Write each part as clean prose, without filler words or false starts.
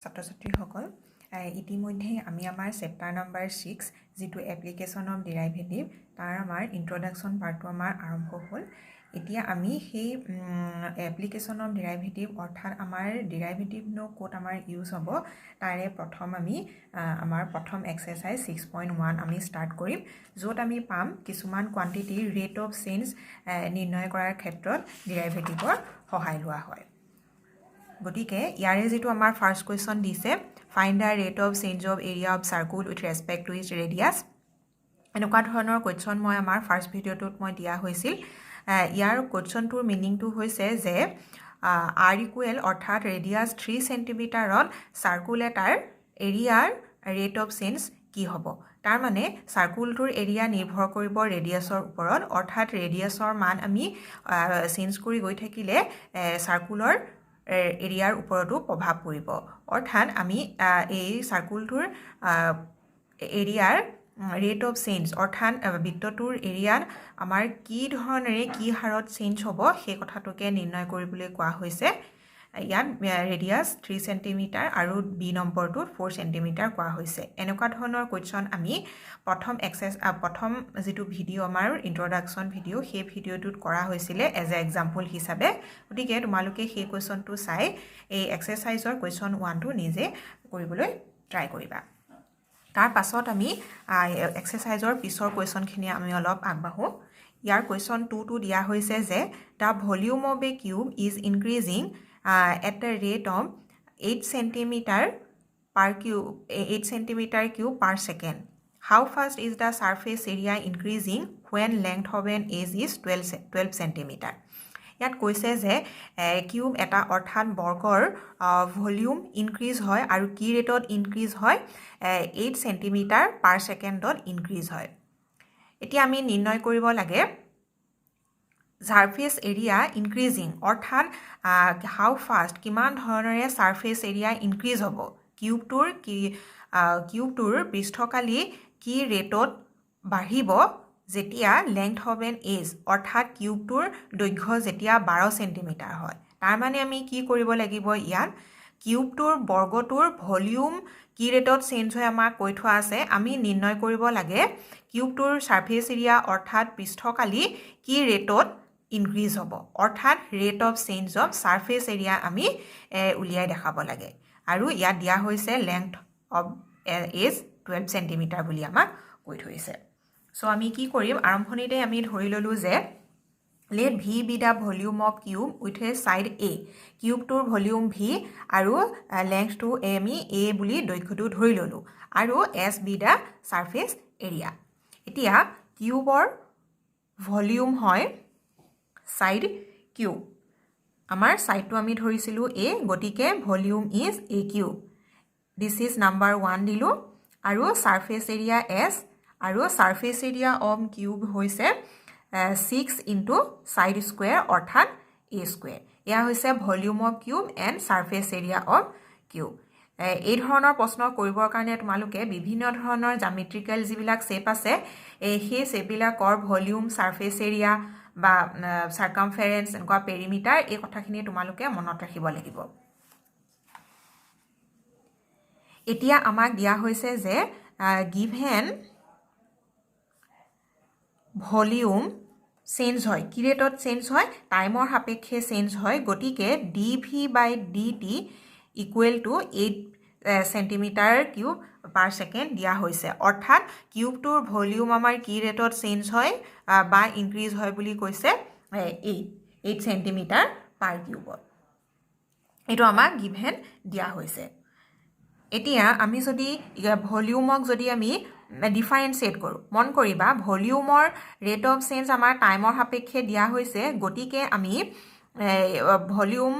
ছাত্ৰ ছাত্ৰীসকল ইতিমধ্যে আমি আমাৰ চেপ্টাৰ নাম্বাৰ 6 যেটো এপ্লিকেশন অফ ডেৰিভেটিভ তাৰ আমাৰ ইন্ট্ৰোডাকশন পাৰ্টটো আমাৰ আৰম্ভ হ'ল এতিয়া আমি সেই এপ্লিকেশন অফ ডেৰিভেটিভ অৰ্থাৎ আমাৰ ডেৰিভেটিভ নো কোড আমাৰ ইউজ হ'ব তাৰে প্ৰথম আমি আমাৰ প্ৰথম এক্সাৰসাইজ 6.1 আমি স্টাৰ্ট কৰিম য'ত আমি পাম কিছুমান কোৱান্টিটি ৰেট অফ চেঞ্জ নিৰ্ণয় কৰাৰ ক্ষেত্ৰত ডেৰিভেটিভৰ সহায় লোৱা হয় গতিকে ইয়াৰে যেটো আমাৰ ফাৰ্স্ট কোৱেশ্চন দিছে find the rate of change of area of circle with respect to its radius এনেকুৱা ধৰণৰ কোৱেশ্চন মই আমাৰ ফাৰ্স্ট ভিডিঅ'টোত মই দিয়া হৈছিল ইয়াৰ কোৱেশ্চনটোৰ মিনিংটো হৈছে যে r ইকুৱেল অৰ্থাৎ ৰেডিয়াস 3 সেন্টিমিটাৰত সাৰ্কুল এটাৰ এৰিয়াৰ ৰেট অফ চেঞ্জ কি হ'ব তাৰ মানে সাৰ্কুলটোৰ এৰিয়া নিৰ্ভৰ কৰিব ৰেডিয়াসৰ ওপৰত অৰ্থাৎ ৰেডিয়াসৰ মান আমি চেঞ্জ কৰি গৈ থাকিলে সাৰ্কুলৰ এৰিয়াৰ ওপৰতো প্ৰভাৱ পৰিব অৰ্থাৎ আমি এই সাৰ্কুলটোৰ এৰিয়াৰ ৰেট অফ চেঞ্জ অৰ্থাৎ বৃত্তটোৰ এৰিয়াৰ আমাৰ কি ধৰণেৰে কি হাৰত চেঞ্জ হ'ব সেই কথাটোকে নিৰ্ণয় কৰিবলৈ কোৱা হৈছে ইয়াত ৰেডিয়াস 3 সেন্টিমিটাৰ আৰু বি নম্বৰটোত 4 সেন্টিমিটাৰ কোৱা হৈছে এনেকুৱা ধৰণৰ কোৱেশ্চন আমি প্ৰথম যেটো ভিডিও আমাৰ ইন্ট্ৰোডাকশন ভিডিও সেই ভিডিওটোত কৰা হৈছিল এজ এ এক্সাম্পল হিচাপে গতিকে তোমালোকে সেই কোৱেশ্চনটো চাই এই এক্সাৰসাইজৰ কোৱেশ্চন 1 টো নিজে কৰিবলৈ ট্ৰাই কৰিবা তাৰ পাছত আমি এক্সাৰসাইজৰ পিছৰ কোৱেশ্চনখিনি আমি অলপ আগবাঢ়ো ইয়াৰ কোৱেশ্চন 2 টো দিয়া হৈছে যে the volume of a cube is increasing at the rate of 8 centimeter cube per second. How fast is the surface area increasing when length of an edge is 12 centimeter? ইয়াত কৈছে যে কিউব এটা অৰ্থাৎ বৰ্গৰ ভলিউম ইনক্ৰিজ হয় আৰু কি ৰেটত ইনক্ৰিজ হয় 8 সেন্টিমিটাৰ পাৰ সেকেন্ডত ইনক্ৰিজ হয় এতিয়া আমি নিৰ্ণয় কৰিব লাগে সাৰফেস এৰিয়া ইনক্ৰিজিং অৰ্থাৎ হাউ ফাষ্ট কিমান ধৰণৰে সাৰফেস এৰিয়া ইনক্ৰিজ হ'ব কিউবটোৰ পৃষ্ঠকালি কি ৰেটত বাঢ়িব যেতিয়া লেংথ অফ এন এজ অৰ্থাৎ কিউবটোৰ দৈৰ্ঘ্য যেতিয়া 12 সেন্টিমিটাৰ হয় তাৰ মানে আমি কি কৰিব লাগিব ইয়াত কিউবটোৰ বৰ্গটোৰ ভলিউম কি ৰেটত চেঞ্জ হয় আমাক কৈ থোৱা আছে আমি নিৰ্ণয় কৰিব লাগে কিউবটোৰ সাৰফেস এৰিয়া অৰ্থাৎ পৃষ্ঠকালি কি ৰেটত ইনক্ৰিজ হ'ব অৰ্থাৎ rate of change of surface area আমি উলিয়াই দেখাব লাগে আৰু ইয়াত দিয়া হৈছে লেংথ অফ এজ 12 সেন্টিমিটাৰ বুলি আমাক কৈ থৈছে সো আমি কি কৰিম আৰম্ভণিতে আমি ধৰি ললো যে let v be the volume of cube with a side a কিউবটোৰ ভলিউম v আৰু লেংথটো আমি a বুলি দৈৰ্ঘ্যটো ধৰি ললো আৰু s be the surface area এতিয়া কিউবৰ ভলিউম হয় সাইড কিউব আমাৰ সাইডটো আমি ধৰিছিলো a গতিকে volume is a cube this is number 1 দিলো আৰু সাৰফেস এৰিয়া s আৰু সাৰফেস এৰিয়া অফ কিউব হৈছে 6 ইনটু সাইড স্কয়াৰ অৰ্থাৎ a স্কয়াৰ ইয়া হৈছে volume of cube and surface area of cube এই ধৰণৰ প্ৰশ্ন কৰিবৰ কাৰণে তোমালোকে বিভিন্ন ধৰণৰ জ্যামিতিক্যাল যিবিলাক শেপ আছে সেই শেপবিলাকৰ ভলিউম সাৰফেস এৰিয়া বা সাৰ্কামফাৰেন্স এনেকুৱা পেৰিমিটাৰ এই কথাখিনি তোমালোকে মনত ৰাখিব লাগিব এতিয়া আমাক দিয়া হৈছে যে গিভেন ভলিউম চেঞ্জ হয় কি ৰেটত চেঞ্জ হয় টাইমৰ সাপেক্ষে চেঞ্জ হয় গতিকে dv/dt equal to 8 centimetre cube per second দিয়া হৈছে অৰ্থাৎ কিউবটোৰ ভলিউম আমাৰ কি ৰেটত চেঞ্জ হয় বা ইনক্ৰিজ হয় বুলি কৈছে 8 সেন্টিমিটাৰ পাৰ কিউবত এটো আমাক গিভেন দিয়া হৈছে এতিয়া আমি যদি ভলিউমক যদি আমি ডিফাৰেন্সিয়েট কৰো মন কৰিবা ভলিউমৰ ৰেট অফ চেঞ্জ আমাৰ টাইমৰ সাপেক্ষে দিয়া হৈছে গতিকে আমি ভলিউম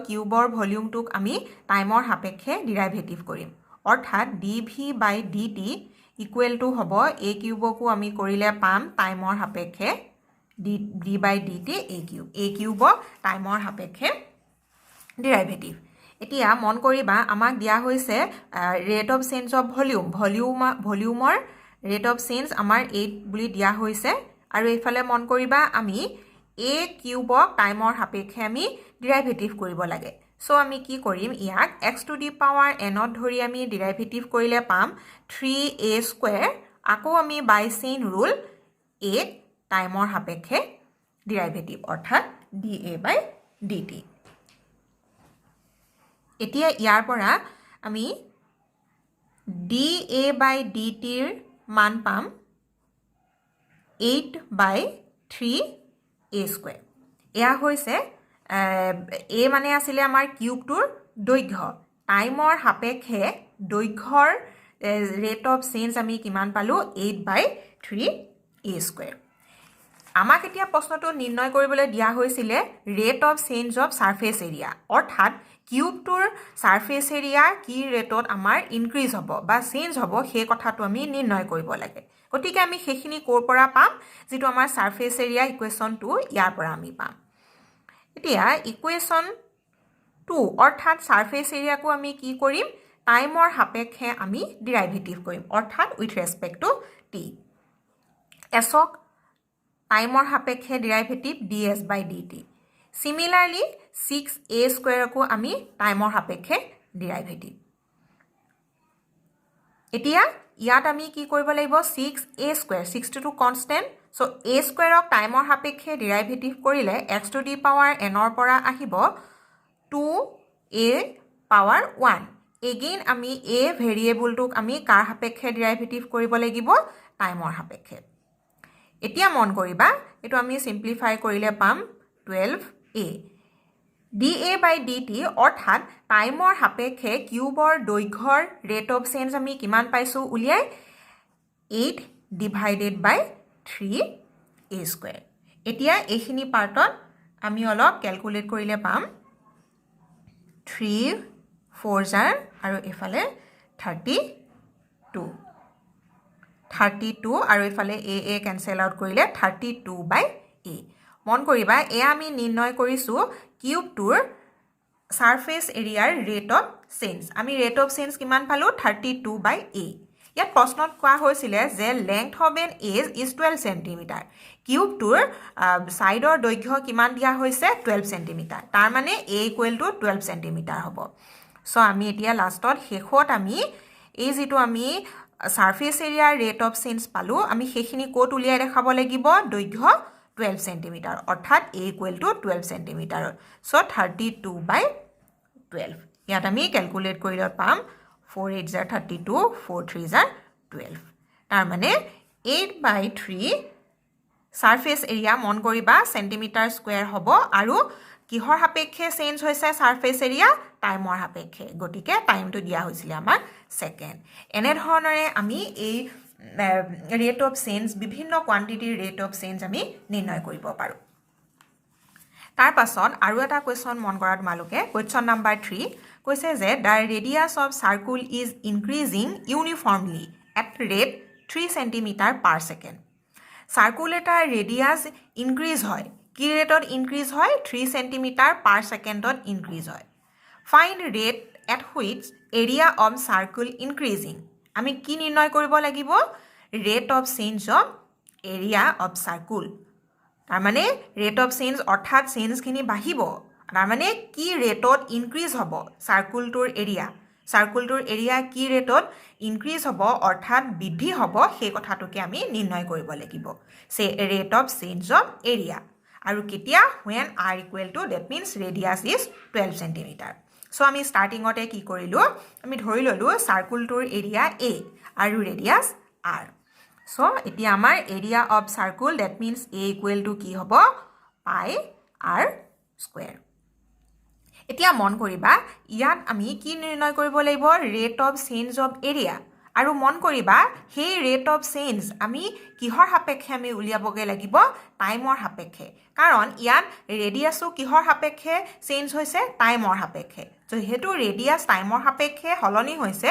কিউবৰ ভলিউমটোক আমি টাইমৰ সাপেক্ষে ডেৰিভেটিভ কৰিম অৰ্থাৎ dv/dt ইকুৱেল টু হ'ব a কিউবকো আমি কৰিলে পাম টাইমৰ সাপেক্ষে d/dt a কিউবক টাইমৰ সাপেক্ষে ডেৰিভেটিভ এতিয়া মন কৰিবা আমাক দিয়া হৈছে ৰেট অফ চেঞ্জ অফ ভলিউমৰ ৰেট অফ চেঞ্জ আমাৰ 8 বুলি দিয়া হৈছে আৰু এইফালে মন কৰিবা আমি a কিউবক টাইমৰ সাপেক্ষে আমি ডেৰিভেটিভ কৰিব লাগে সো আমি কি কৰিম ইয়াক x to the power n ধৰি আমি ডেৰিভেটিভ কৰিলে পাম 3a² আকৌ আমি বাই চেইন ৰুল a টাইমৰ সাপেক্ষে ডেৰিভেটিভ অৰ্থাৎ dA/dt এতিয়া ইয়াৰ পৰা আমি dA/dt ৰ মান পাম 8/3a² এয়া হৈছে a মানে আছিলে আমাৰ কিউবটোৰ দৈৰ্ঘ্য টাইমৰ সাপেক্ষে দৈৰ্ঘ্যৰ ৰেট অফ চেঞ্জ আমি কিমান পালো 8/3a² আমাক এতিয়া প্ৰশ্নটো নিৰ্ণয় কৰিবলৈ দিয়া হৈছিলে rate of change of surface area অৰ্থাৎ কিউবটোৰ সাৰফেস এৰিয়া কি ৰেটত আমাৰ ইনক্ৰিজ হ'ব বা চেঞ্জ হ'ব সেই কথাটো আমি নিৰ্ণয় কৰিব লাগে গতিকে আমি সেইখিনি ক'ৰ পৰা পাম যেটো আমাৰ সাৰফেস এৰিয়া ইকুৱেশ্যনটো ইয়াৰ পৰা আমি পাম এতিয়া ইকুৱেশ্যন 2 অৰ্থাৎ সাৰফেস এৰিয়াকো আমি কি কৰিম টাইমৰ সাপেক্ষে আমি ডেৰিভেটিভ কৰিম অৰ্থাৎ উইথ ৰেসপেক্ট টু t এছক টাইমৰ সাপেক্ষে ডেৰিভেটিভ ds/dt সিমিলাৰলি 6a² কো আমি টাইমৰ সাপেক্ষে ডেৰিভেটিভ এতিয়া ইয়াত আমি কি কৰিব লাগিব 6a² 6 টো কনস্ট্যান্ট সো a² ক টাইমৰ সাপেক্ষে ডেৰিভেটিভ কৰিলে x to the power n ৰ পৰা আহিব 2a পাৱাৰ 1 এগেইন আমি a ভেৰিয়েবলটোক আমি কাৰ সাপেক্ষে ডেৰিভেটিভ কৰিব লাগিব টাইমৰ সাপেক্ষে এতিয়া মন কৰিবা এটো আমি সিম্পলিফাই কৰিলে পাম 12a dA/dt অৰ্থাৎ টাইমৰ সাপেক্ষে কিউবৰ দৈৰ্ঘ্যৰ ৰেট অফ চেঞ্জ আমি কিমান পাইছো উলিয়াই 8/3a² এতিয়া এইখিনি পাৰ্টত আমি অলপ ক্যালকুলেট কৰিলে পাম 3 4 জাৰ আৰু এফালে 32 আৰু এফালে a কেনসেল আউট কৰিলে 32/a মন কৰিবা এ আমি নিৰ্ণয় কৰিছো কিউবটোৰ সাৰফেস এৰিয়াৰ ৰেট অফ চেঞ্জ আমি ৰেট অফ চেঞ্জ কিমান পালো 32/a ইয়াত প্ৰশ্নত কোৱা হৈছিলে যে length of an edge is 12 centimetre কিউবটোৰ সাইডৰ দৈৰ্ঘ্য কিমান দিয়া হৈছে 12 সেন্টিমিটাৰ তাৰ মানে a = 12 সেন্টিমিটাৰ হ'ব সো আমি এতিয়া লাষ্টত শেষত আমি এই যেটো আমি সাৰফেস এৰিয়াৰ ৰেট অফ চেঞ্জ পালো আমি সেইখিনি কোট উলিয়াই দেখাব লাগিব দৈৰ্ঘ্য 12 সেন্টিমিটাৰ অৰ্থাৎ a = 12 সেন্টিমিটাৰ সো 32/12 ইয়াত আমি ক্যালকুলেট কৰিলে পাম 4 8 জাৰ 32 4 3 জাৰ 12 তাৰ মানে 8/3 সাৰফেস এৰিয়া মন কৰিবা সেন্টিমিটাৰ স্কয়াৰ হ'ব আৰু কিহৰ সাপেক্ষে চেঞ্জ হৈছে সাৰফেস এৰিয়া টাইমৰ সাপেক্ষে গতিকে টাইমটো দিয়া হৈছিল আমাৰ সেকেন্ড এনে ধৰণৰে আমি এই ৰেট অফ চেঞ্জ বিভিন্ন কোৱান্টিটিৰ ৰেট অফ চেঞ্জ আমি নিৰ্ণয় কৰিব পাৰো তাৰ পাছত আৰু এটা কোৱেশ্চন মন কৰা তোমালোকে কোৱেশ্চন নাম্বাৰ 3 কৈছে যে the radius of circle is increasing uniformly at rate 3 cm per second circle এটাৰ ৰেডিয়াস ইনক্ৰিজ হয় কি ৰেটত ইনক্ৰিজ হয় 3 cm per secondত ইনক্ৰিজ হয় find rate at which area of circle increasing আমি কি নিৰ্ণয় কৰিব লাগিব rate of change of area of circle তাৰ মানে rate of change অৰ্থাৎ চেঞ্জ খিনি বাঢ়িব তাৰ মানে কি ৰেটত ইনক্ৰিজ হ'ব সাৰ্কুলটোৰ এৰিয়া কি ৰেটত ইনক্ৰিজ হ'ব অৰ্থাৎ বৃদ্ধি হ'ব সেই কথাটোকে আমি নিৰ্ণয় কৰিব লাগিব সে rate of change of area আৰু কেতিয়া when r equal to that means radius is 12 cm so আমি স্টার্টিংতে কি কৰিলো আমি ধৰি ললো সাৰ্কুলটোৰ এৰিয়া a আৰু ৰেডিয়াস r সো এতিয়া আমাৰ area of circle that means a equal to কি হ'ব pi r square এতিয়া মন কৰিবা ইয়াত আমি কি নিৰ্ণয় কৰিব লাগিব rate of change of area আৰু মন কৰিবা সেই ৰেট অফ চেঞ্জ আমি কিহৰ সাপেক্ষে আমি উলিয়াবগে লাগিব টাইমৰ সাপেক্ষে কাৰণ ইয়াত ৰেডিয়াসও কিহৰ সাপেক্ষে চেঞ্জ হৈছে টাইমৰ সাপেক্ষে তো হেতু ৰেডিয়াস টাইমৰ সাপেক্ষে হলনি হৈছে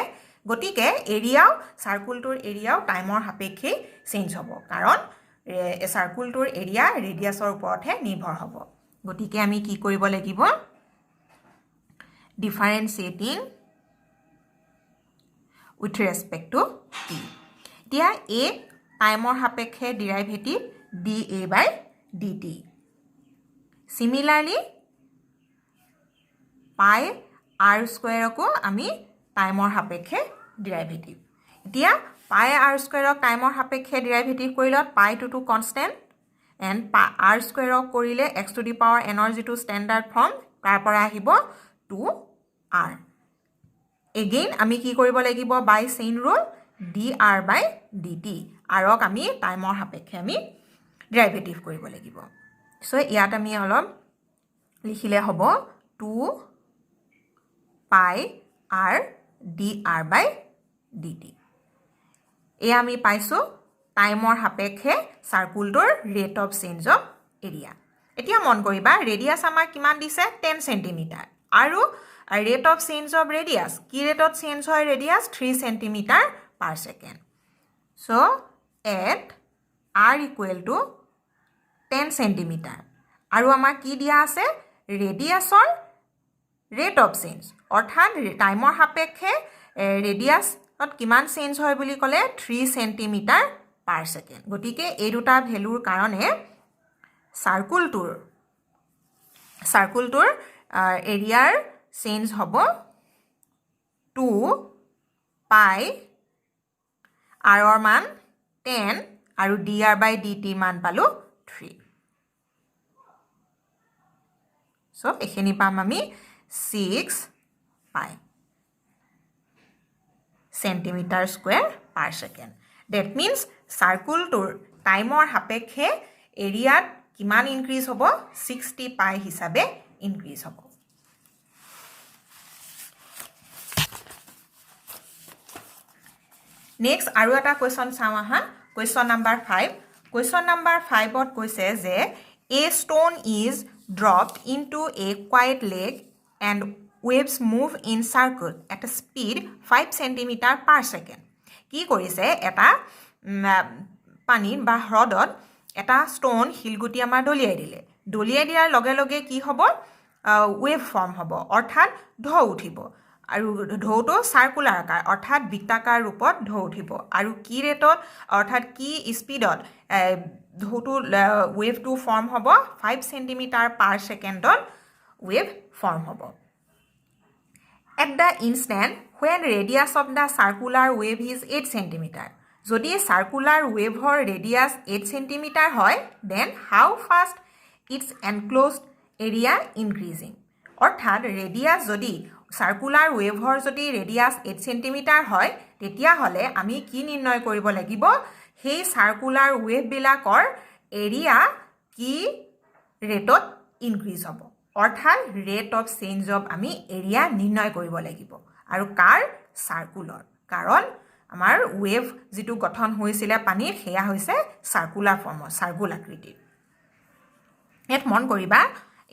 গতিকে এৰিয়াও সাৰ্কুলটোৰ এৰিয়াও টাইমৰ সাপেক্ষে চেঞ্জ হ'ব কাৰণ সাৰ্কুলটোৰ এৰিয়া ৰেডিয়াসৰ ওপৰতহে নিৰ্ভৰ হ'ব গতিকে আমি কি কৰিব লাগিব differentiating with respect to t দিয়া a টাইমৰ সাপেক্ষে ডেৰিভেটিভ dA/dt similarly পাই r স্কয়াৰকো আমি টাইমৰ সাপেক্ষে ডেৰিভেটিভ এতিয়া পাই r স্কয়াৰক টাইমৰ সাপেক্ষে ডেৰিভেটিভ কৰিলত পাইটো টু কনস্ট্যান্ট এন্ড r স্কয়াৰক কৰিলে x to the power n ৰ যেটো স্ট্যান্ডাৰ্ড ফৰ্ম তাৰ পৰা আহিব 2r এগেইন আমি কি কৰিব লাগিব by chain rule dr by dt আৰক আমি টাইমৰ সাপেক্ষে আমি ডেৰিভেটিভ কৰিব লাগিব সো ইয়াত আমি অলপ লিখিলে হ'ব 2 পাই r dr by dt এ আমি পাইছো টাইমৰ সাপেক্ষে সাৰ্কুলটোৰ rate of change of area এতিয়া মন কৰিবা ৰেডিয়াস আমাৰ কিমান দিছে 10 সেন্টিমিটাৰ আৰু ৰেট অফ চেঞ্জ অফ ৰেডিয়াস কি ৰেটত চেঞ্জ হয় ৰেডিয়াস 3 centimetre per second so at r equal to 10 centimetre আৰু আমাৰ কি দিয়া আছে ৰেডিয়াসৰ ৰেট অফ চেঞ্জ অৰ্থাৎ টাইমৰ সাপেক্ষে ৰেডিয়াসত কিমান চেঞ্জ হয় বুলি ক'লে 3 সেন্টিমিটাৰ পাৰ সেকেন্ড গতিকে এই দুটা ভ্যালুৰ কাৰণে সাৰ্কুলটোৰ এৰিয়াৰ চেঞ্জ হ'ব 2 পাই r ৰ মান 10 আৰু dr by dt মান পালো 3 সো এখিনি পাম আমি 6 pi centimetre square per second that means সাৰ্কুলটোৰ টাইমৰ সাপেক্ষে এৰিয়াত কিমান ইনক্ৰিজ হ'ব 60 পাই হিচাপে ইনক্ৰিজ হ'ব নেক্সট আৰু এটা কোৱেশ্চন চাও আহা কোৱেশ্চন নাম্বাৰ 5 কোৱেশ্চন নাম্বাৰ 5 ত কৈছে যে a stone is dropped into a quiet lake and waves move in circle at a speed 5 cm per second কি কৰিছে এটা পানী বা হ্ৰদত এটা ষ্টন হিলগুটি আমাৰ দলিয়াই দিয়াৰ লগে লগে কি হ'ব ওয়েভ ফৰ্ম হ'ব অৰ্থাৎ ঢৌ উঠিব আৰু ঢৌটো সাৰ্কুলাৰ আকাৰ অৰ্থাৎ বৃত্তাকাৰ ৰূপত ঢৌ উঠিব আৰু কি ৰেটত অৰ্থাৎ কি স্পিডত ঢৌটো ওয়েভটো ফৰ্ম হ'ব 5 সেন্টিমিটাৰ পাৰ সেকেন্ডত ওয়েভ ফৰ্ম হ'ব at the instant when radius of the circular wave is 8 centimeter যদি সার্কুলার ওয়েভৰ ৰেডিয়াস 8 সেন্টিমিটাৰ হয় then how fast its enclosed area increasing অৰ্থাৎ ৰেডিয়াস যদি সাৰ্কুলাৰ ওয়েভৰ যদি ৰেডিয়াস 8 সেন্টিমিটাৰ হয় তেতিয়া হলে আমি কি নিৰ্ণয় কৰিব লাগিব সেই সাৰ্কুলাৰ ওয়েভ বিলাকৰ এৰিয়া কি ৰেটত ইনক্ৰিজ হ'ব অৰ্থাৎ ৰেট অফ চেঞ্জ অফ আমি এৰিয়া নিৰ্ণয় কৰিব লাগিব আৰু কাৰ সাৰ্কুলাৰ কাৰণ আমাৰ ওয়েভ যেটো গঠন হৈছিল পানীৰ হেয়া হৈছে সাৰ্কুলাৰ ফৰ্মৰ সাৰ্কুল আকৃতিৰ এত মন কৰিবা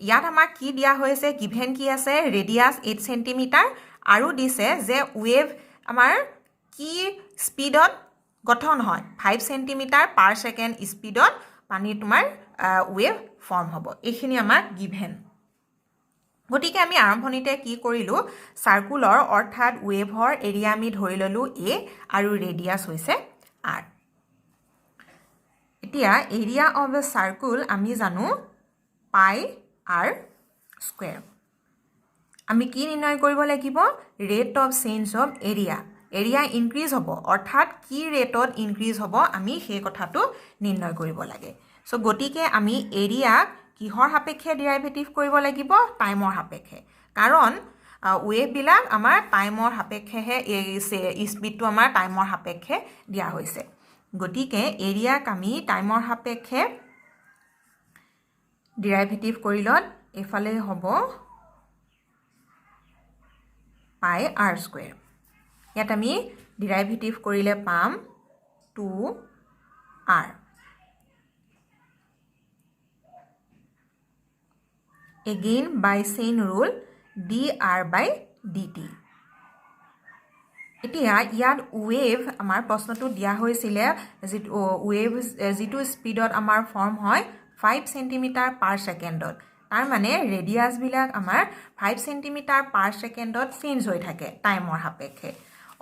ইয়াত আমাৰ কি দিয়া হৈছে গিভেন কি আছে ৰেডিয়াস 8 সেন্টিমিটাৰ আৰু দিছে যে ওয়েভ আমাৰ কি স্পিডত গঠন হয় 5 সেন্টিমিটাৰ পাৰ সেকেন্ড স্পিডত পানী তোমাৰ ওয়েভ ফৰ্ম হ'ব এইখিনি আমাৰ গিভেন গতিকে আমি আৰম্ভণিতে কি কৰিলো সাৰ্কুলাৰ অৰ্থাৎ ওয়েভৰ এৰিয়া আমি ধৰি ললো a আৰু ৰেডিয়াস হৈছে r এতিয়া এৰিয়া অফ এ সাৰ্কুল আমি জানো পাই r স্কয়াৰ আমি কি নিৰ্ণয় কৰিব লাগিব rate of change of area increase হ'ব অৰ্থাৎ কি ৰেটত ইনক্ৰিজ হ'ব আমি সেই কথাটো নিৰ্ণয় কৰিব লাগে সো গতিকে আমি এৰিয়াক কিহৰ সাপেক্ষে ডেৰিভেটিভ কৰিব লাগিব টাইমৰ সাপেক্ষে কাৰণ ওয়েভ বিলাক আমাৰ টাইমৰ সাপেক্ষেহে স্পিডটো আমাৰ টাইমৰ সাপেক্ষে দিয়া হৈছে গতিকে এৰিয়াক আমি টাইমৰ সাপেক্ষে ডেৰিভেটিভ কৰিলত এফালে হ'ব পাই r স্কয়াৰ ইয়াত আমি ডেৰিভেটিভ কৰিলে পাম 2r again by chain rule dr by dt এতিয়া ইয়াত ওয়েভ আমাৰ প্ৰশ্নটো দিয়া হৈছিল যে ওয়েভ যেটো স্পিডত আমাৰ ফৰ্ম হয় 5 সেন্টিমিটাৰ পাৰ সেকেন্ডত তাৰ মানে ৰেডিয়াস বিলাক আমাৰ 5 সেন্টিমিটাৰ পাৰ সেকেন্ডত চেঞ্জ হৈ থাকে টাইমৰ সাপেক্ষে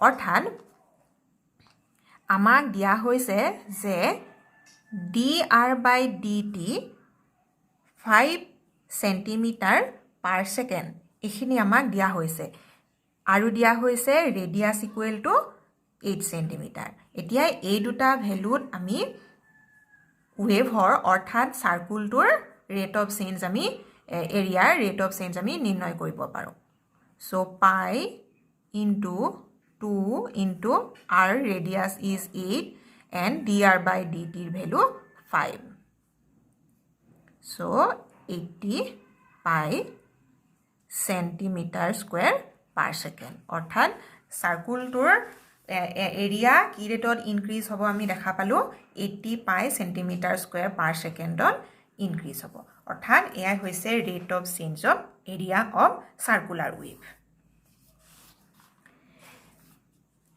অৰ্থাৎ আমাক দিয়া হৈছে যে dr by dt 5 centimetre per second এইখিনি আমাক দিয়া হৈছে আৰু দিয়া হৈছে ৰেডিয়াছ ইকুৱেল টু 8 সেন্টিমিটাৰ এতিয়া এই দুটা ভ্যালুত আমি ওয়েভৰ অৰ্থাৎ সাৰ্কুলটোৰ ৰেট অফ চেঞ্জ আমি এৰিয়াৰ ৰেট অফ চেঞ্জ আমি নিৰ্ণয় কৰিব পাৰো সো পাই into 2 into r radius is 8 and dr by dt value 5 so 80 pi centimeter square per second অৰ্থাৎ সাৰ্কুলটোৰ এৰিয়া কি ৰেটত ইনক্ৰিজ হ'ব আমি দেখা পালো 80 pi centimeter square per second increase হ'ব অৰ্থাৎ এয়া হৈছে rate of change of area of circular wave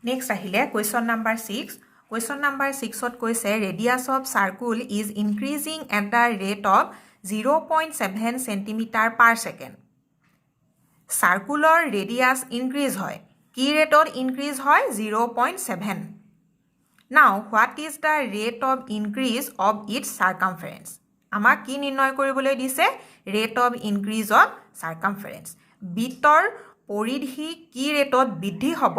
Next ahile question number 6. Question number 6 ot koise radius of circle is increasing at the rate of 0.7 cm per second. Circular radius increase hoy. Ki rate or increase hoy 0.7. Now what is the rate of increase of its circumference? Ama ki nirnoy koribole dise rate of increase of circumference. Bitor পরিধি কি রেটত বৃদ্ধি হ'ব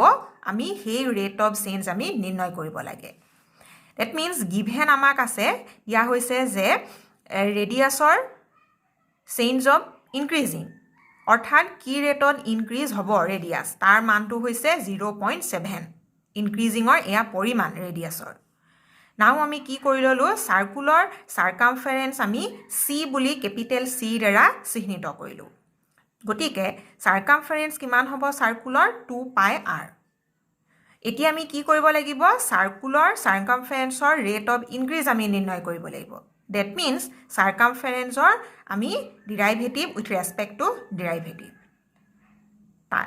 আমি সেই rate of change আমি নিৰ্ণয় কৰিব লাগে দ্যাট মিন্স গিভেন আমাক আছে ইয়া হৈছে যে ৰেডিয়াছৰ চেঞ্জ অফ ইনক্ৰিজিং অৰ্থাৎ কি ৰেটত ইনক্ৰিজ হ'ব ৰেডিয়াছ তাৰ মানটো হৈছে 0.7 ইনক্ৰিজিংৰ এয়া পৰিমাণ ৰেডিয়াছৰ নাও আমি কি কৰি ললো সাৰ্কুলাৰ সাৰ্কামফাৰেন্স আমি সি বুলি ক্যাপিটেল সি দ্বাৰা চিহ্নিত কৰিলো গটিকে সাৰ্কামফাৰেন্স কিমান হ'ব সাৰ্কুলাৰ 2 পাই r এতিয়া আমি কি কৰিব লাগিব সাৰ্কুলাৰ সাৰ্কামফাৰেন্সৰ ৰেট অফ ইনক্ৰিজ আমি নিৰ্ণয় কৰিব লাগিব দ্যাট মিন্স সাৰ্কামফাৰেন্সৰ আমি derivative with respect two derivative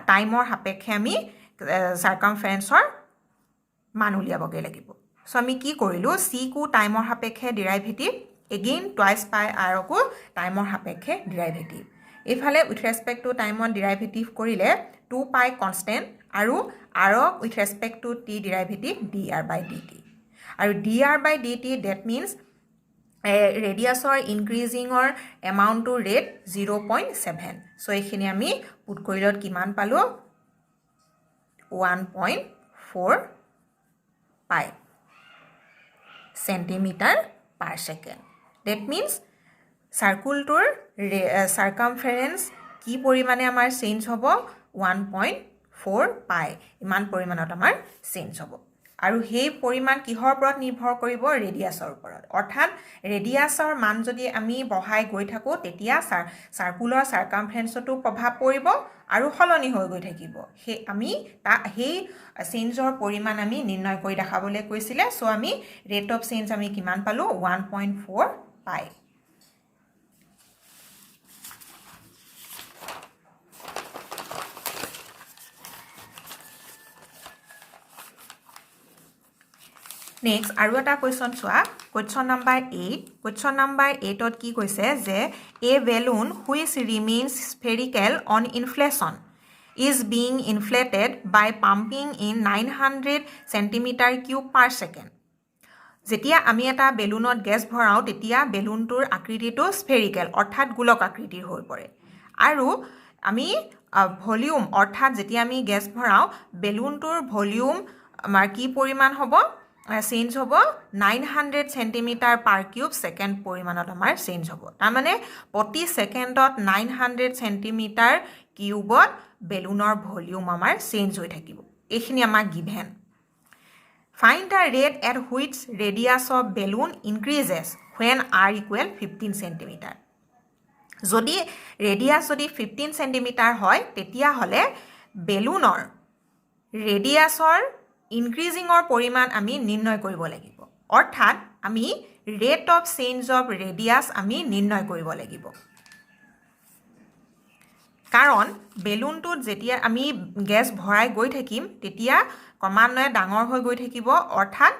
টাইমৰ সাপেক্ষে আমি সাৰ্কামফাৰেন্সৰ মান উলিয়াবগে লাগিব সো আমি কি কৰিলো c কো টাইমৰ সাপেক্ষে derivative again twice pi r কো টাইমৰ সাপেক্ষে ডেৰিভেটিভ এফালে উইথ ৰেসপেক্ট টু টাইমত ডেৰিভেটিভ কৰিলে 2 পাই কনস্ট্যান্ট আৰু r with respect to t derivative dr by dt আৰু dr by dt that means ৰেডিয়াছৰ ইনক্ৰিজিংৰ এমাউন্ট টু ৰেট 0.7 সো এইখিনি আমি পুট কৰিলত কিমান পালো 1.4 pi centimetre per second that means সাৰ্কুলটোৰ সাৰ্কামফাৰেন্স কি পৰিমাণে আমাৰ চেঞ্জ হ'ব 1.4 পাই ইমান পৰিমাণত আমাৰ চেঞ্জ হ'ব আৰু সেই পৰিমাণ কিহৰ ওপৰত নিৰ্ভৰ কৰিব ৰেডিয়াছৰ ওপৰত অৰ্থাৎ ৰেডিয়াছৰ মান যদি আমি বঢ়াই গৈ থাকো তেতিয়া সাৰ্কুলাৰ সাৰ্কামফাৰেন্সটো প্ৰভাৱ পৰিব আৰু হলনি হৈ গৈ থাকিব হে আমি সেই চেঞ্জৰ পৰিমাণ আমি নিৰ্ণয় কৰি দেখাবলৈ কৈছিলে সো আমি ৰেট অফ চেঞ্জ আমি কিমান পালো 1.4 পাই Next, আৰু এটা question চোৱা question number 8 question number 8 ত কি কৈছে যে a balloon which remains spherical on inflation is being inflated by pumping in 900 cm³ per second যেতিয়া আমি এটা বেলুনত গ্যাস ভৰাও তেতিয়া বেলুনটোৰ আকৃতিটো স্ফেৰিকেল অৰ্থাৎ গোলক আকৃতিৰ হৈ পৰে আৰু আমি ভলিউম অৰ্থাৎ যেতিয়া আমি গ্যাস ভৰাও বেলুনটোৰ ভলিউম আমাৰ কি পৰিমাণ হ'ব চেঞ্জ হ'ব 900 সেন্টিমিটাৰ পাৰ কিউব সেকেন্ড পৰিমাণত আমাৰ চেঞ্জ হ'ব তাৰ মানে প্ৰতি সেকেন্ডত 900 সেন্টিমিটাৰ কিউবত বেলুনৰ ভলিউম আমাৰ চেঞ্জ হৈ থাকিব এইখিনি আমাৰ given find the rate at which radius of balloon increases when r equal 15 centimeter যদি ৰেডিয়াছ যদি 15 সেন্টিমিটাৰ হয় তেতিয়া হলে বেলুনৰ ৰেডিয়াছৰ ইনক্ৰিজিংৰ পৰিমাণ আমি নিৰ্ণয় কৰিব লাগিব অৰ্থাৎ আমি rate of change of radius আমি নিৰ্ণয় কৰিব লাগিব কাৰণ বেলুনটোত যেতিয়া আমি গ্যাস ভৰাই গৈ থাকিম তেতিয়া ক্ৰমান্বয়ে ডাঙৰ হৈ গৈ থাকিব অৰ্থাৎ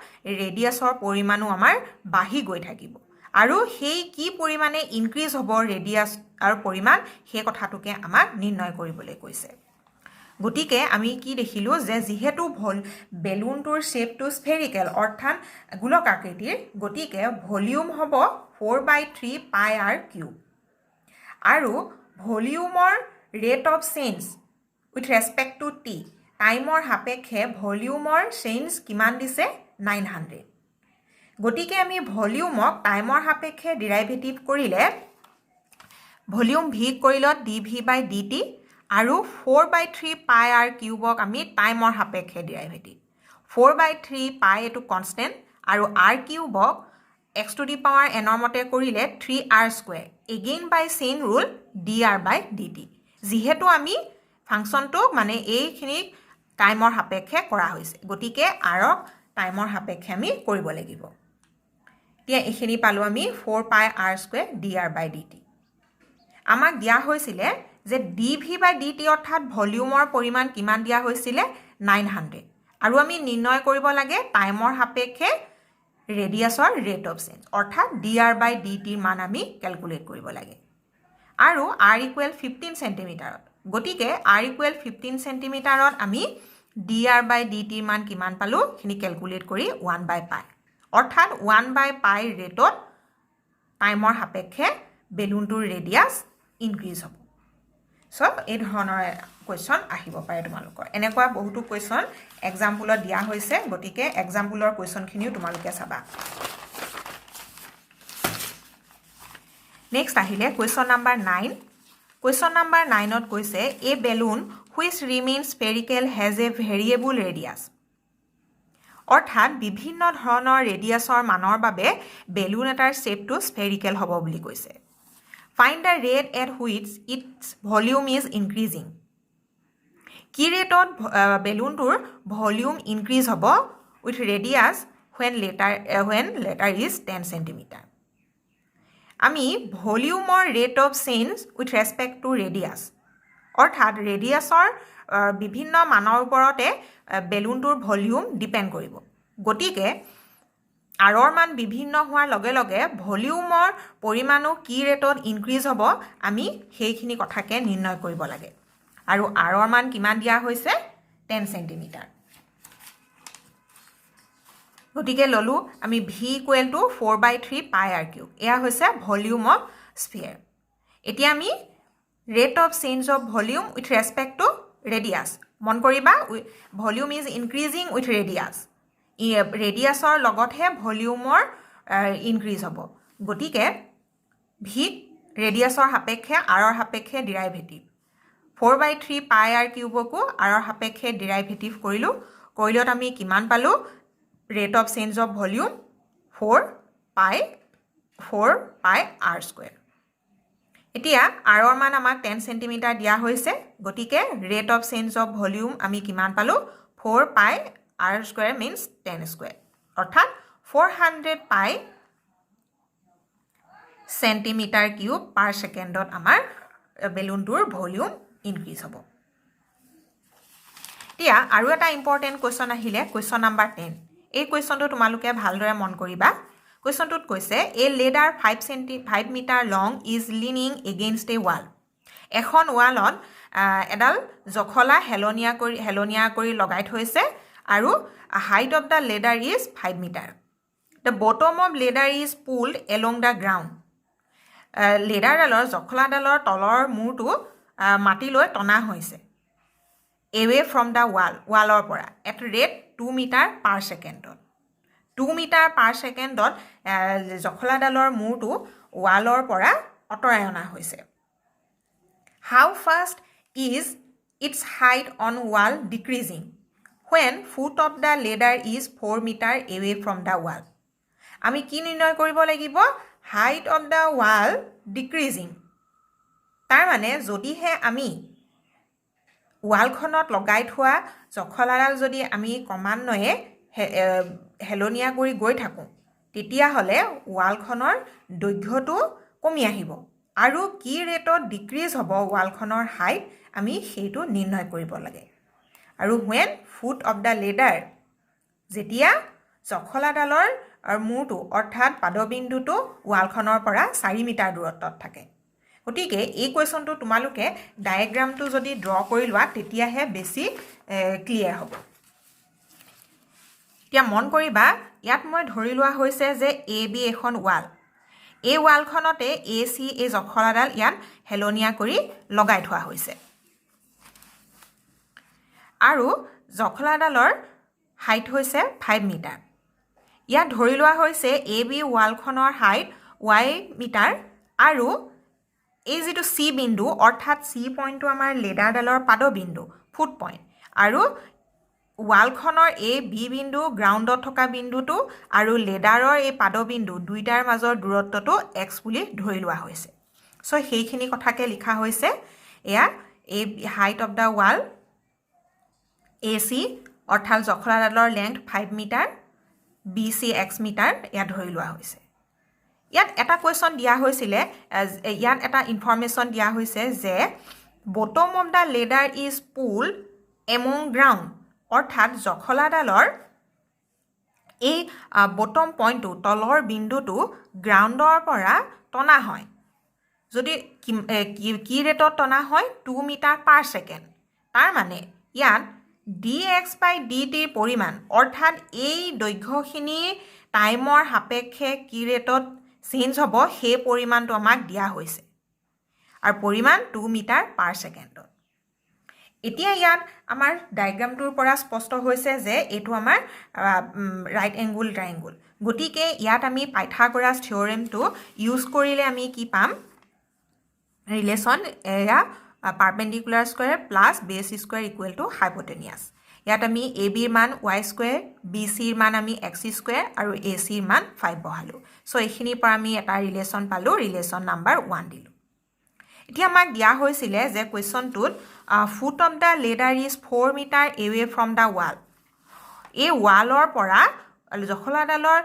ৰেডিয়াছৰ পৰিমাণো আমাৰ বাঢ়ি গৈ থাকিব আৰু সেই কি পৰিমাণে ইনক্ৰিজ হ'ব ৰেডিয়াছ আৰু পৰিমাণ সেই কথাটোকে আমাক নিৰ্ণয় কৰিবলৈ কৈছে গটিকে আমি কি দেখিলো যে যেহেতু বেলুনটোৰ শেপটো স্ফেৰিকেল অৰ্থাৎ গোলক আকৃতিৰ গটিকে ভলিউম হ'ব 4/3 পাই r কিউব আৰু ভলিউমৰ rate of change with respect to t টাইমৰ সাপেক্ষে ভলিউমৰ চেঞ্জ কিমান দিছে 900 গতিকে আমি ভলিউমক টাইমৰ সাপেক্ষে ডিৰাইভেটিভ কৰিলে ভলিউম v কৰিলত dv/dt আৰু 4/3 পাই r কিউবক আমি টাইমৰ সাপেক্ষে ডিৰাইভেটিভ 4/3 পাই এটো কনষ্টেন্ট আৰু r কিউবক x to the power n মতে কৰিলে 3r square again by chain rule dr/dt যেহেতু আমি ফাংচনটো মানে এইখিনি টাইমৰ সাপেক্ষে কৰা হৈছে গতিকে r ক টাইমৰ সাপেক্ষে আমি কৰিব লাগিব এতিয়া এখিনি পালো আমি 4 পাই r স্কয়াৰ dr/dt আমাক দিয়া হৈছিলে যে dv/dt অৰ্থাৎ ভলিউমৰ পৰিমাণ কিমান দিয়া হৈছিলে 900 আৰু আমি নিৰ্ণয় কৰিব লাগে টাইমৰ সাপেক্ষে ৰেডিয়াছৰ ৰেট অফ চেঞ্জ অৰ্থাৎ dr/dt ৰ মান আমি ক্যালকুলেট কৰিব লাগে আৰু r = 15 সেন্টিমিটাৰত গতিকে r = 15 সেন্টিমিটাৰত আমি dr/dt ৰ মান কিমান পালো খিনি ক্যালকুলেট কৰি 1/π অৰ্থাৎ 1/π ৰেটত টাইমৰ সাপেক্ষে বেলুনটোৰ ৰেডিয়াছ ইনক্ৰিজ হ'ব সো এই ধৰণৰ কোৱেশ্চন আহিব পাৰে তোমালোকৰ এনেকুৱা বহুতো কোৱেশ্চন এক্সাম্পলত দিয়া হৈছে গতিকে এক্সাম্পলৰ কোৱেশ্চনখিনিও তোমালোকে চাবা নেক্সট আহিলে কোৱেশ্চন নাম্বাৰ 9 কোৱেশ্চন নাম্বাৰ 9 ত কৈছে a balloon which remain spherical has a variable radius অৰ্থাৎ বিভিন্ন ধৰণৰ ৰেডিয়াছৰ মানৰ বাবে বেলুন এটাৰ শেপটো স্পেৰিকেল হ'ব বুলি কৈছে Find the rate at which its volume is increasing. কি ৰেটত বেলুনটোৰ ভলিউম ইনক্ৰিজ হ'ব with radius when letter is 10 cm. আমি ভলিউমৰ rate of change with respect to radius অৰ্থাৎ ৰেডিয়াছৰ বিভিন্ন মানৰ ওপৰতে বেলুনটোৰ ভলিউম ডিপেন্ড কৰিব গতিকে আৰৰ মান বিভিন্ন হোৱাৰ লগে লগে ভলিউমৰ পৰিমাণো কি ৰেটত ইনক্ৰিজ হ'ব আমি সেইখিনি কথাকে নিৰ্ণয় কৰিব লাগে আৰু আৰৰ মান কিমান দিয়া হৈছে 10 সেন্টিমিটাৰ গতিকে ললো আমি v = 4/3 পাই r কিউব এয়া হৈছে ভলিউম অফ স্ফিয়াৰ এতিয়া আমি rate of change of volume with respect to radius মন কৰিবা volume is increasing with radius ৰেডিয়াছৰ লগতহে ভলিউমৰ ইনক্ৰিজ হ'ব গতিকে v ৰেডিয়াছৰ সাপেক্ষে r ৰ সাপেক্ষে ডেৰিভেটিভ 4/3 পাই r কিউবকো r ৰ সাপেক্ষে ডেৰিভেটিভ কৰিলত আমি কিমান পালো rate of change of volume 4 পাই r স্কয়াৰ এতিয়া r ৰ মান আমাক 10 সেন্টিমিটাৰ দিয়া হৈছে গতিকে rate of change of volume আমি কিমান পালো 4 পাই r square means 10 square অৰ্থাৎ 400 পাই সেন্টিমিটাৰ কিউব পাৰ সেকেন্ডত আমাৰ বেলুনটোৰ ভলিউম ইনক্ৰিজ হ'ব এতিয়া আৰু এটা ইম্পৰ্টেন্ট কোৱেশ্চন আহিলে কোৱেশ্চন নাম্বাৰ 10 এই কোৱেশ্চনটো তোমালোকে ভালদৰে মন কৰিবা কোৱেশ্চনটোত কৈছে a ladder 5 metre long is leaning against a wall এখন ৱালত এডাল জখলা হেলনিয়া কৰি লগাই থৈছে আৰু height of the ladder is 5 meter. The bottom of ladder is pulled along the ground. Ladder ডালৰ জখলা ডালৰ তলৰ মূৰটো মাটিলৈ টনা হৈছে away from the wallৰ পৰা at rate 2 meter per second. 2 meter per second জখলা ডালৰ মূৰটো ৱালৰ পৰা অতৰাই অনা হৈছে How fast is its height on wall decreasing? When foot of the ladder is 4 meter away from the wall. আমি কি নিৰ্ণয় কৰিব লাগিব height of the wall decreasing. তাৰ মানে যদিহে আমি ৱালখনত লগাই থোৱা জখলাডাল যদি আমি ক্ৰমান্বয়ে হেলনিয়া কৰি গৈ থাকোঁ তেতিয়া হলে ৱালখনৰ দৈৰ্ঘ্যটো কমি আহিব আৰু কি ৰেটত ডিক্ৰিজ হ'ব ৱালখনৰ হাইট আমি সেইটো নিৰ্ণয় কৰিব লাগে আৰু when foot of the ladder যেতিয়া জখলাডালৰ মূৰটো অৰ্থাৎ পাদবিন্দুটো ৱালখনৰ পৰা 4 মিটাৰ দূৰত্বত থাকে গতিকে এই কোৱেশ্চনটো তোমালোকে ডায়াগ্ৰামটো যদি ড্ৰ কৰি লোৱা তেতিয়াহে বেছি ক্লিয়াৰ হ'ব এতিয়া মন কৰিবা ইয়াত মই ধৰি লোৱা হৈছে যে এ বি এখন ৱাল এই ৱালখনতে AC এই জখলাডাল ইয়াত হেলনীয়া কৰি লগাই থোৱা হৈছে আৰু জখলাডালৰ হাইট হৈছে 5 মিটাৰ ইয়াত ধৰি লোৱা হৈছে AB ৱালখনৰ হাইট y মিটাৰ আৰু এই যেটো C বিন্দু অৰ্থাৎ C পইণ্টটো আমাৰ লেডাৰডালৰ পাদবিন্দু ফুট পইণ্ট আৰু ৱালখনৰ A B বিন্দু গ্ৰাউণ্ডত থকা বিন্দুটো আৰু লেডাৰৰ এই পাদবিন্দু দুইটাৰ মাজৰ দূৰত্বটো x বুলি ধৰি লোৱা হৈছে সো সেইখিনি কথাকে লিখা হৈছে এয়া এই height of the wall AC অৰ্থাৎ জখলাডালৰ length 5 metre BC x metre ইয়া ধৰি লোৱা হৈছে ইয়াত এটা কোৱেশ্চন দিয়া হৈছিল ইয়াত এটা ইনফৰমেশন দিয়া হৈছে যে bottom of the ladder is pulled among ground অৰ্থাৎ জখলাডালৰ এই বটম পইণ্টটো তলৰ বিন্দুটো গ্ৰাউণ্ডৰ পৰা টনা হয় যদি কি ৰেটত টনা হয় 2 মিটাৰ পাৰ সেকেন্ড তাৰ মানে ইয়াত dx by dt পৰিমাণ অৰ্থাৎ এই দৈৰ্ঘ্যখিনি টাইমৰ সাপেক্ষে কি ৰেটত চেঞ্জ হ'ব সেই পৰিমাণটো আমাক দিয়া হৈছে আৰু পৰিমাণ 2 মিটাৰ পাৰ সেকেন্ডত এতিয়া ইয়াত আমাৰ ডায়াগ্ৰামটোৰ পৰা স্পষ্ট হৈছে যে এটো আমাৰ ৰাইট এংগুল ট্ৰায়াঙ্গল গতিকে ইয়াত আমি পাইথাগোৰাছ থিওৰেমটো ইউজ কৰিলে আমি কি পাম ৰিলেচন এয়া perpendicular square plus base square equal to hypotenuse ইয়াত আমি AB ৰ মান y স্কয়াৰ BC ৰ মান আমি x স্কয়াৰ আৰু AC ৰ মান 5 বহালো সো এইখিনি পৰা আমি এটা ৰিলেচন পালো ৰিলেচন নাম্বাৰ 1 দিলো এতিয়া আমাক দিয়া হৈছিল যে কোৱেশ্চনটোত foot of the ladder is 4 metre away from the wall এই ৱালৰ পৰা জখলাডালৰ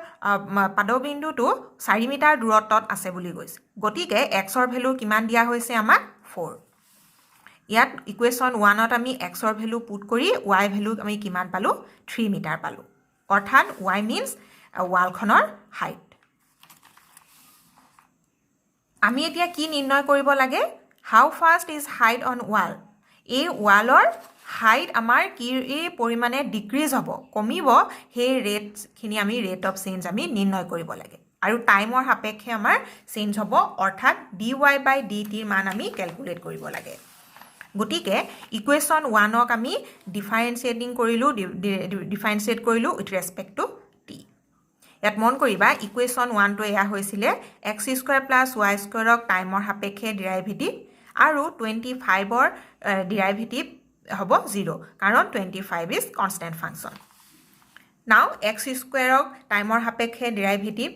পাদবিন্দুটো 4 মিটাৰ দূৰত্বত আছে বুলি কৈছে গতিকে x ৰ ভ্যালু কিমান দিয়া হৈছে আমাক 4 ইয়াত ইকুৱেশ্যন 1ত আমি x ৰ ভ্যালু পুট কৰি y ভ্যালু আমি কিমান পালো 3 মিটাৰ পালো অৰ্থাৎ y means ৱালখনৰ হাইট আমি এতিয়া কি নিৰ্ণয় কৰিব লাগে how fast is height on wall এই ৱালৰ হাইট আমাৰ কি পৰিমাণে ডিক্ৰিজ হ'ব কমিব সেই ৰেটখিনি আমি ৰেট অফ চেঞ্জ আমি নিৰ্ণয় কৰিব লাগে আৰু টাইমৰ সাপেক্ষে আমাৰ চেঞ্জ হ'ব অৰ্থাৎ dy by dt ৰ মান আমি ক্যালকুলেট কৰিব লাগে গতিকে ইকুৱেশ্যন 1ক আমি ডিফাৰেন্সিয়েটিং কৰিলো উইথ ৰেসপেক্ট টু t ইয়াত মন কৰিবা ইকুৱেশ্যন 1 টো এয়া হৈছিল x স্কয়াৰ প্লাস y স্কয়াৰক টাইমৰ সাপেক্ষে ডেৰিভেটিভ আৰু 25 ৰ ডেৰিভেটিভ হ'ব 0 কাৰণ 25 ইজ কনস্ট্যান্ট ফাংশন নাও x স্কয়াৰক টাইমৰ সাপেক্ষে ডেৰিভেটিভ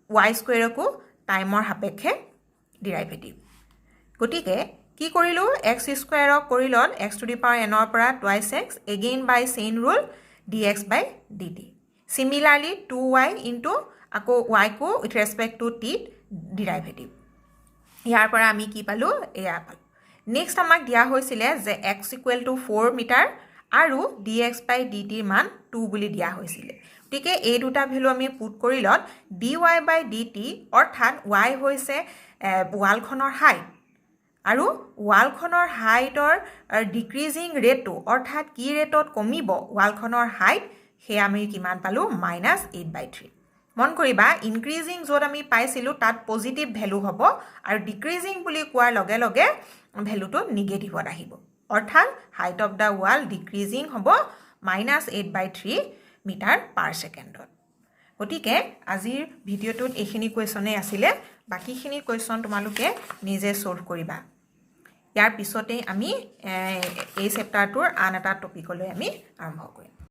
y স্কয়াৰকো টাইমৰ সাপেক্ষে ডেৰিভেটিভ গতিকে কি কৰিলো x স্কয়াৰক কৰিলন x to the power n ৰ পৰা twice x again by chain rule dx by dt similarly 2y into আকৌ y কো with respect to t derivative ইয়াৰ পৰা আমি কি পালো এয়া পালো নেক্সট আমাক দিয়া হৈছিল যে x = 4 মিটাৰ আৰু dx by dt ৰ মান 2 বুলি দিয়া হৈছিল গতিকে এই দুটা ভ্যালু আমি পুট কৰিলত dy by dt অৰ্থাৎ y হৈছে ৱালখনৰ হাইট আৰু ৱালখনৰ হাইটৰ ডিক্ৰিজিং ৰেটটো অৰ্থাৎ কি ৰেটত কমিব ৱালখনৰ হাইট হে আমি কিমান পালো -8/3 মন কৰিবা ইনক্ৰিজিং যত আমি পাইছিলো তাত পজিটিভ ভ্যালু হ'ব আৰু ডিক্ৰিজিং বুলি কোৱাৰ লগে লগে ভ্যালুটো নেগেটিভত আহিব অৰ্থাৎ height of the wall decreasing হ'ব -8/3 মিটাৰ পাৰ সেকেন্ডত গতিকে আজিৰ ভিডিওটোত এইখিনি কোৱেশ্চনে আছিল বাকিখিনি কোৱেশ্চন তোমালোকে নিজে সলভ কৰিবা ইয়াৰ পিছতে আমি এই চেপ্টাৰটোৰ আন এটা টপিকলৈ আমি আৰম্ভ কৰিম